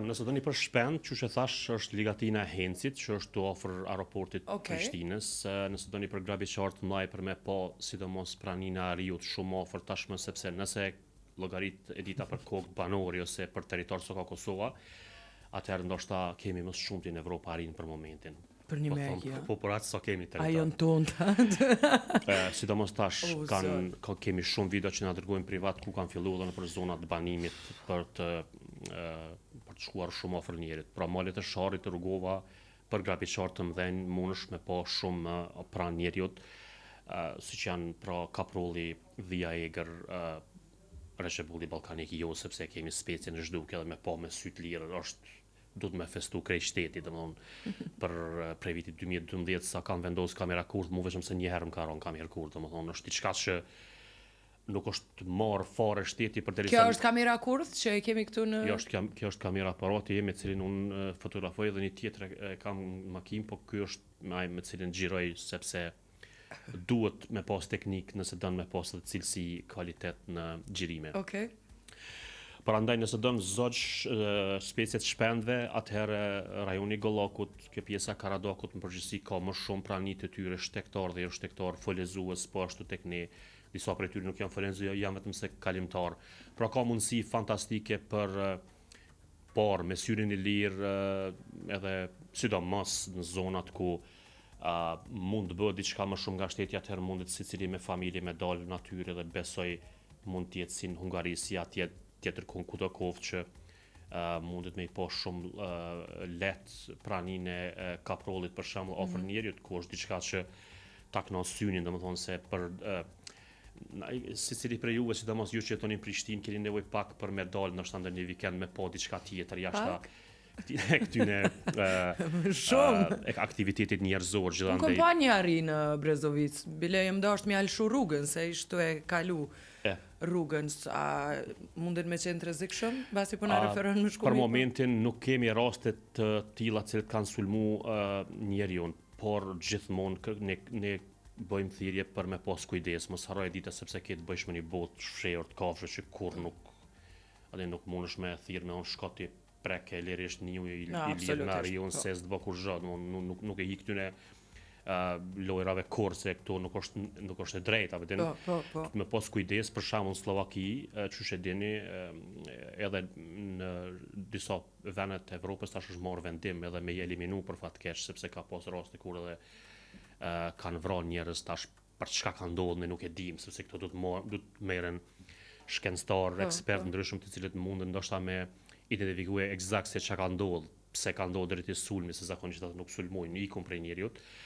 Nëse doni për shpend, që që thash është Ligatina e Hencit, që është të ofër aeroportit Prishtinës. Nëse doni për grabit qartë mlaj për me po, sidomos pranina Riut shumë ofër tashmë, sepse nëse llogarit e dita për kokë banori ose për territor së ka Kosova, atëherë ndoshta kemi më shumë në Evropë arin për momentin. Për një mekja. Po për atë sa kemi territor. Ajo në tonë. Sidomos tash kemi shumë video që na dërgojnë privat ku kanë filluar edhe në për zonat të banimit për të shkuar shumë ofër njerit. Pra malet e Sharrit të rrugova për grabit qartë të mëdhenj mundesh me pa shumë pranë njerëzit, siç janë pra Kaprolli, Via Egër, Reshebulli Ballkanik jo sepse kemi specien e zhduk edhe me pa me sy të lirë është duhet me festu krejt shteti, domethënë për prej vitit 2012 sa kanë vendosur kamera kurth, më vetëm se një herë më ka rënë kamerë kurth, domethënë është diçka që nuk është marrë fare shteti përderisa. Kjo është kamera kurth që e kemi këtu në Kjo është kamera aparati me cilin unë fotografoj dhe një tjetër e kam në makinë, po ky është me cilin xhiroj sepse duhet me pas teknik nëse don me pas edhe cilësi kvalitet në xhirime. Okej. Prandaj nëse don zogj speciet shpendve, atëherë rajoni Gollakut, kjo pjesa Karadokut në përgjithësi ka më shumë pranitë të tyre shtektar dhe jo shtektar folezues, po ashtu tek ne disa prej tyre nuk janë folezues, janë vetëm se kalimtar. Pra ka mundësi fantastike për me syrin e lirë edhe sidomos në zonat ku mund të bëhet diçka më shumë nga shteti, atëherë mundet secili me familje me dalë në natyrë dhe besoj mund të jetë si në Hungari, si atje tjetër kudo kohë që mundet me i po shumë lehtë praninë e Kaprollit për shembull ofër njerëzit ku është diçka që ta kënon synin, domethënë se për secili prej juve, sidomos ju që jetoni në Prishtinë, keni nevojë pak për me dalë ndoshta ndër një vikend me po diçka tjetër jashtë këtyne aktivitetit njerëzor gjithandaj. Unë kom pa një ari në Brezovic, bile jem dashur me alshu rrugën se ishtu e kalu rrugën, a mundet me qenë të rrezikshëm, basi po na referon më shkumi? Për momentin nuk kemi raste të tilla që kanë sulmu njeriu, por gjithmonë ne bëjmë thirrje për me pas kujdes, mos harroj dita sepse ke të bësh me një botë fshehur të kafshë që kur nuk mundesh me thirr me on shkoti preke lirisht një i lidh me arion se s'do kur zot, nuk e hi këtyne lojrave korse këtu nuk është e drejta, vetëm me pas kujdes për shembull në Slovaki, çush e dini, edhe në disa vende të Evropës tash është marrë vendim edhe me eliminu për fat keq sepse ka pas raste kur edhe kanë vrarë njerëz tash për çka ka ndodhur ne nuk e dim sepse këto do të merren shkencëtar, ekspert ndryshëm të cilët mundën ndoshta me identifikue eksakt se çka ka ndodhur, pse ka ndodhur deri te sulmi, se zakonisht ata nuk sulmojnë, ikun prej njerëzit.